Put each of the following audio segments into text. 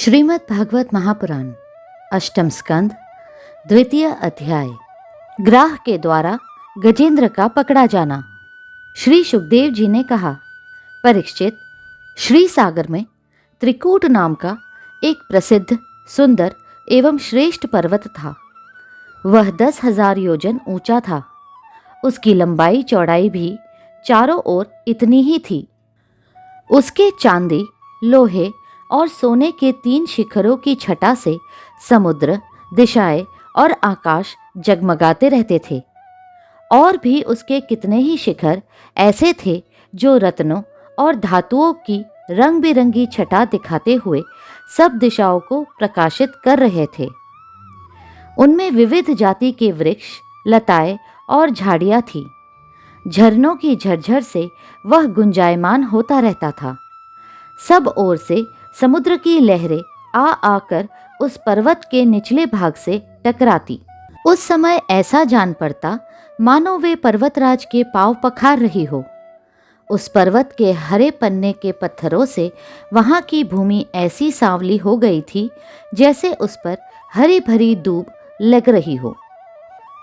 श्रीमद् भागवत महापुराण अष्टम स्कंद द्वितीय अध्याय ग्राह के द्वारा गजेंद्र का पकड़ा जाना। श्री सुखदेव जी ने कहा, परीक्षित, श्री सागर में त्रिकूट नाम का एक प्रसिद्ध, सुंदर एवं श्रेष्ठ पर्वत था। वह 10,000 योजन ऊंचा था। उसकी लंबाई चौड़ाई भी चारों ओर इतनी ही थी। उसके चांदी, लोहे और सोने के 3 शिखरों की छटा से समुद्र, दिशाएं और आकाश जगमगाते रहते थे। और भी उसके कितने ही शिखर ऐसे थे जो रत्नों और धातुओं की रंग बिरंगी छटा दिखाते हुए सब दिशाओं को प्रकाशित कर रहे थे। उनमें विविध जाति के वृक्ष, लताएं और झाड़ियां थीं। झरनों की झरझर से वह गुंजायमान होता रहता था। सब ओर से समुद्र की लहरें आ आकर उस पर्वत के निचले भाग से टकराती। उस समय ऐसा जान पड़ता मानो वे पर्वतराज के पांव पखार रही हो। उस पर्वत के हरे पन्ने के पत्थरों से वहां की भूमि ऐसी सांवली हो गई थी जैसे उस पर हरी भरी दूब लग रही हो।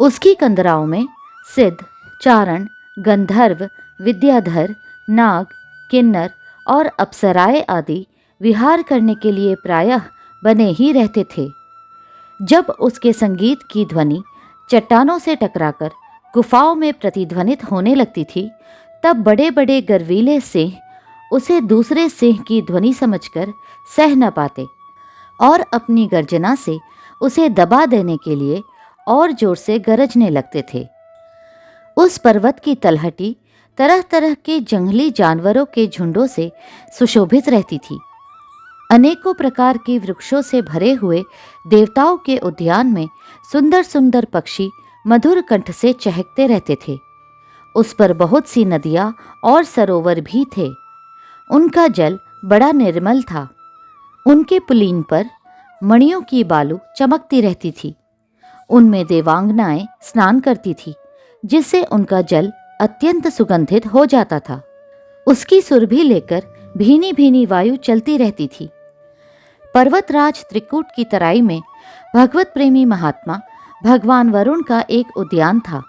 उसकी कंदराओं में सिद्ध, चारण, गंधर्व, विद्याधर, नाग, किन्नर और अप्सराएं आदि विहार करने के लिए प्रायः बने ही रहते थे। जब उसके संगीत की ध्वनि चट्टानों से टकराकर गुफाओं में प्रतिध्वनित होने लगती थी, तब बड़े बड़े गर्वीले सिंह उसे दूसरे सिंह की ध्वनि समझकर सह न पाते और अपनी गर्जना से उसे दबा देने के लिए और जोर से गरजने लगते थे। उस पर्वत की तलहटी तरह तरह के जंगली जानवरों के झुंडों से सुशोभित रहती थी। अनेकों प्रकार के वृक्षों से भरे हुए देवताओं के उद्यान में सुंदर सुंदर पक्षी मधुर कंठ से चहकते रहते थे। उस पर बहुत सी नदियाँ और सरोवर भी थे। उनका जल बड़ा निर्मल था। उनके पुलीन पर मणियों की बालू चमकती रहती थी। उनमें देवांगनाएं स्नान करती थी, जिससे उनका जल अत्यंत सुगंधित हो जाता था। उसकी सुरभि लेकर भीनी भीनी वायु चलती रहती थी। पर्वतराज त्रिकूट की तराई में भगवत प्रेमी महात्मा भगवान वरुण का एक उद्यान था।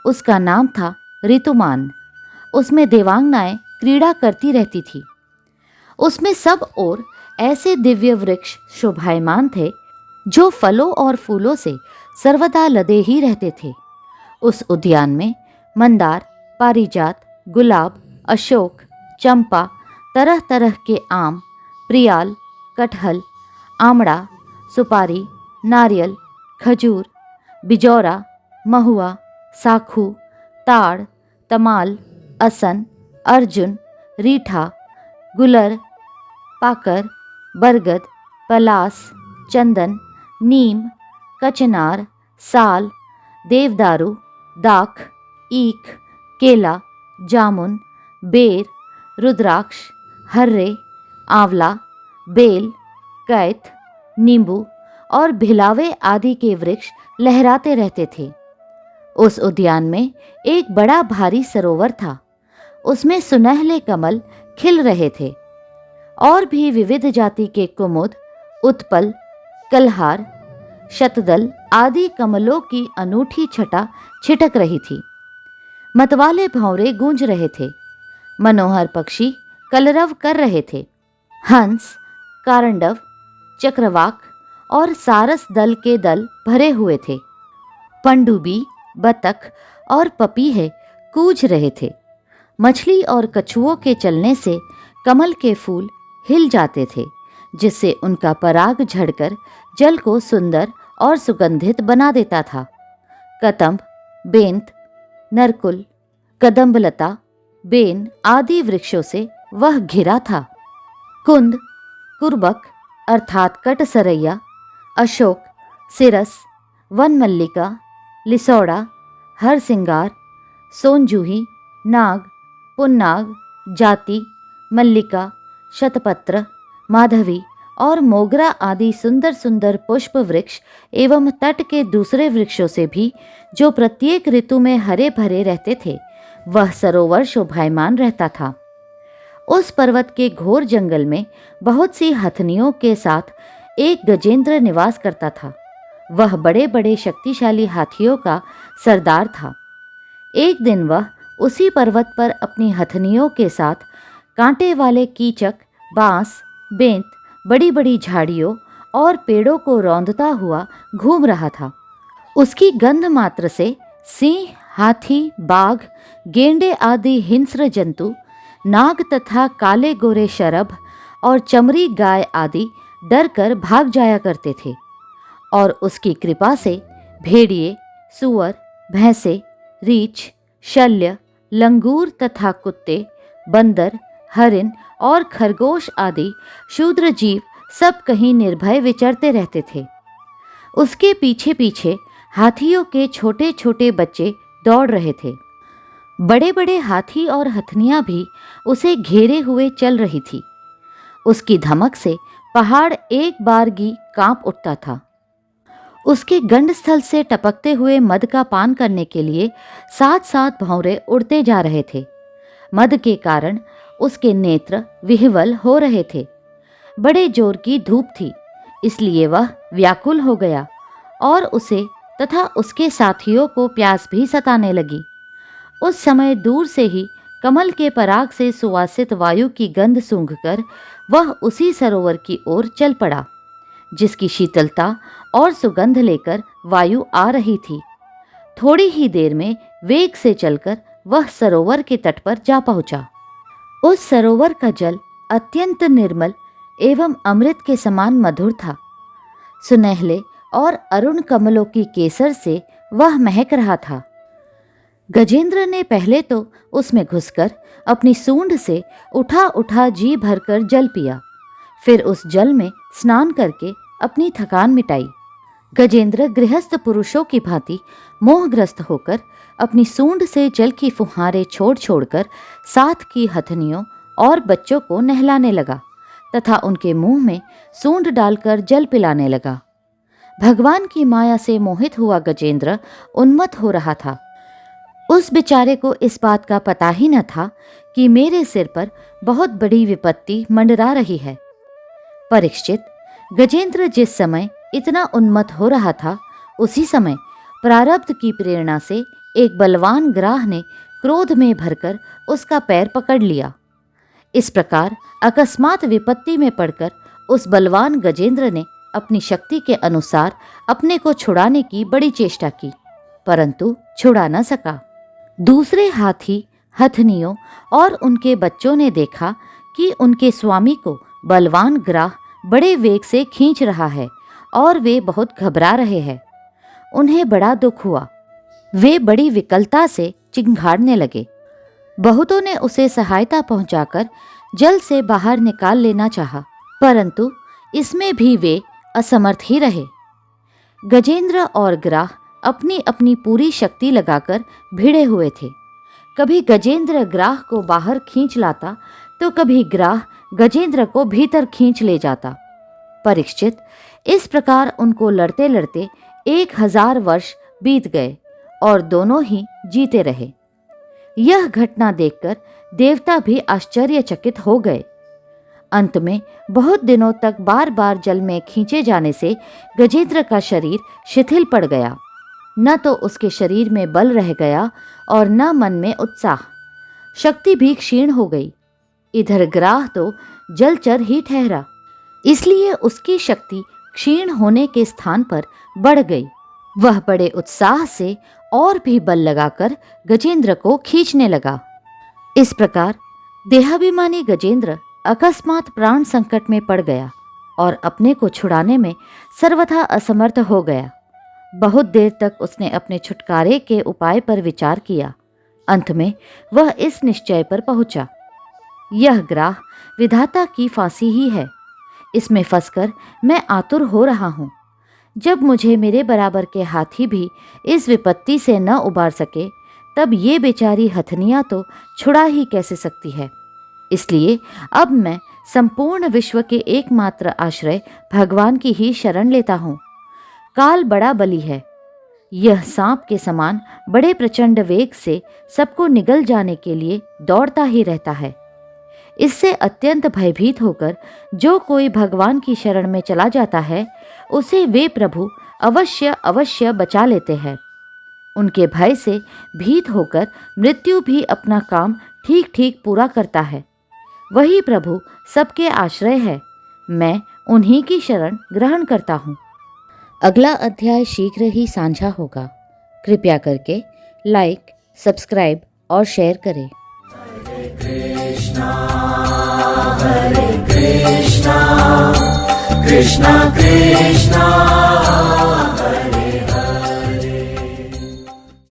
उसका नाम था ऋतुमान। उसमें देवांगनाएं क्रीड़ा करती रहती थी। उसमें सब ओर ऐसे दिव्य वृक्ष शोभायमान थे जो फलों और फूलों से सर्वदा लदे ही रहते थे। उस उद्यान में मंदार, पारिजात, गुलाब, अशोक, चंपा, तरह तरह के आम, प्रियाल, कटहल, आमड़ा, सुपारी, नारियल, खजूर, बिजौरा, महुआ, साखू, ताड़, तमाल, असन, अर्जुन, रीठा, गुलर, पाकर, बरगद, पलास, चंदन, नीम, कचनार, साल, देवदारू, दाख, ईख, केला, जामुन, बेर, रुद्राक्ष, हर्रे, आंवला, बेल, कैथ, नींबू और भिलावे आदि के वृक्ष लहराते रहते थे। उस उद्यान में एक बड़ा भारी सरोवर था। उसमें सुनहले कमल खिल रहे थे और भी विविध जाति के कुमुद, उत्पल, कलहार, शतदल आदि कमलों की अनूठी छटा छिटक रही थी। मतवाले भंवरे गूंज रहे थे। मनोहर पक्षी कलरव कर रहे थे। हंस, कारंडव, चक्रवाक और सारस दल के दल भरे हुए थे। पंडुबी, बतख और पपीहे कूज रहे थे। मछली और कछुओं के चलने से कमल के फूल हिल जाते थे, जिससे उनका पराग झड़कर जल को सुंदर और सुगंधित बना देता था। कदम्ब, बेंत, नरकुल, कदम्बलता, बेन आदि वृक्षों से वह घिरा था। कुंद, कुर्बक अर्थात कटसरैया, अशोक, सिरस, वन मल्लिका, लिसौड़ा, हरसिंगार, सोनजूही, नाग, पुन्नाग, जाति, मल्लिका, शतपत्र, माधवी और मोगरा आदि सुंदर सुंदर पुष्प वृक्ष एवं तट के दूसरे वृक्षों से भी, जो प्रत्येक ऋतु में हरे भरे रहते थे, वह सरोवर शोभायमान रहता था। उस पर्वत के घोर जंगल में बहुत सी हथनियों के साथ एक गजेंद्र निवास करता था। वह बड़े बड़े शक्तिशाली हाथियों का सरदार था। एक दिन वह उसी पर्वत पर अपनी हथनियों के साथ कांटे वाले कीचक, बांस, बेंत, बड़ी बड़ी झाड़ियों और पेड़ों को रौंदता हुआ घूम रहा था। उसकी गंध मात्र से सिंह, हाथी, बाघ, गेंडे आदि हिंस्र जंतु, नाग तथा काले गोरे शरभ और चमरी गाय आदि डर कर भाग जाया करते थे। और उसकी कृपा से भेड़िए, सुअर, भैंसे, रीछ, शल्य, लंगूर तथा कुत्ते, बंदर, हरिन और खरगोश आदि शूद्र जीव सब कहीं निर्भय विचरते रहते थे। उसके पीछे पीछे हाथियों के छोटे छोटे बच्चे दौड़ रहे थे। बड़े बड़े हाथी और हथनियां भी उसे घेरे हुए चल रही थी। उसकी धमक से पहाड़ एक बारगी कांप उठता था। उसके गंडस्थल से टपकते हुए मद का पान करने के लिए साथ साथ भंवरे उड़ते जा रहे थे। मद के कारण उसके नेत्र विह्वल हो रहे थे। बड़े जोर की धूप थी, इसलिए वह व्याकुल हो गया और उसे तथा उसके साथियों को प्यास भी सताने लगी। उस समय दूर से ही कमल के पराग से सुवासित वायु की गंध सूंघकर वह उसी सरोवर की ओर चल पड़ा, जिसकी शीतलता और सुगंध लेकर वायु आ रही थी। थोड़ी ही देर में वेग से चलकर वह सरोवर के तट पर जा पहुंचा। उस सरोवर का जल अत्यंत निर्मल एवं अमृत के समान मधुर था। सुनहले और अरुण कमलों की केसर से वह महक रहा था। गजेंद्र ने पहले तो उसमें घुसकर अपनी सूंड से उठा उठा जी भरकर जल पिया। फिर उस जल में स्नान करके अपनी थकान मिटाई। गजेंद्र गृहस्थ पुरुषों की भांति मोहग्रस्त होकर अपनी सूंड से जल की फुहारें छोड़ छोड़कर साथ की हथनियों और बच्चों को नहलाने लगा तथा उनके मुंह में सूंड डालकर जल पिलाने लगा। भगवान की माया से मोहित हुआ गजेंद्र उन्मत्त हो रहा था। उस बेचारे को इस बात का पता ही न था कि मेरे सिर पर बहुत बड़ी विपत्ति मंडरा रही है। परीक्षित, गजेंद्र जिस समय इतना उन्मत्त हो रहा था, उसी समय प्रारब्ध की प्रेरणा से एक बलवान ग्राह ने क्रोध में भरकर उसका पैर पकड़ लिया। इस प्रकार अकस्मात विपत्ति में पड़कर उस बलवान गजेंद्र ने अपनी शक्ति के अनुसार अपने को छुड़ाने की बड़ी चेष्टा की, परंतु छुड़ा न सका। दूसरे हाथी, हथनियों और उनके बच्चों ने देखा कि उनके स्वामी को बलवान ग्राह बड़े वेग से खींच रहा है और वे बहुत घबरा रहे हैं। उन्हें बड़ा दुख हुआ। वे बड़ी विकलता से चिंघाड़ने लगे। बहुतों ने उसे सहायता पहुंचाकर जल से बाहर निकाल लेना चाहा, परंतु इसमें भी वे असमर्थ ही रहे। गजेंद्र और ग्राह अपनी अपनी पूरी शक्ति लगाकर भिड़े हुए थे। कभी गजेंद्र ग्राह को बाहर खींच लाता तो कभी ग्राह गजेंद्र को भीतर खींच ले जाता। परीक्षित, इस प्रकार उनको लड़ते लड़ते 1000 वर्ष बीत गए और दोनों ही जीते रहे। यह घटना देखकर देवता भी आश्चर्यचकित हो गए। अंत में बहुत दिनों तक बार बार जल में खींचे जाने से गजेंद्र का शरीर शिथिल पड़ गया। न तो उसके शरीर में बल रह गया और न मन में उत्साह। शक्ति भी क्षीण हो गई। इधर ग्राह तो जलचर ही ठहरा, इसलिए उसकी शक्ति क्षीण होने के स्थान पर बढ़ गई। वह बड़े उत्साह से और भी बल लगाकर गजेंद्र को खींचने लगा। इस प्रकार देहाभिमानी गजेंद्र अकस्मात प्राण संकट में पड़ गया और अपने को छुड़ाने में सर्वथा असमर्थ हो गया। बहुत देर तक उसने अपने छुटकारे के उपाय पर विचार किया। अंत में वह इस निश्चय पर पहुंचा, यह ग्राह विधाता की फांसी ही है। इसमें फंसकर मैं आतुर हो रहा हूँ। जब मुझे मेरे बराबर के हाथी भी इस विपत्ति से न उबार सके, तब ये बेचारी हथनियाँ तो छुड़ा ही कैसे सकती है। इसलिए अब मैं संपूर्ण विश्व के एकमात्र आश्रय भगवान की ही शरण लेता हूँ। काल बड़ा बली है। यह सांप के समान बड़े प्रचंड वेग से सबको निगल जाने के लिए दौड़ता ही रहता है। इससे अत्यंत भयभीत होकर जो कोई भगवान की शरण में चला जाता है उसे वे प्रभु अवश्य अवश्य बचा लेते हैं। उनके भय से भीत होकर मृत्यु भी अपना काम ठीक ठीक पूरा करता है। वही प्रभु सबके आश्रय है। मैं उन्हीं की शरण ग्रहण करता हूँ। अगला अध्याय शीघ्र ही साझा होगा। कृपया करके लाइक, सब्सक्राइब और शेयर करें। हरे कृष्णा कृष्णा कृष्णा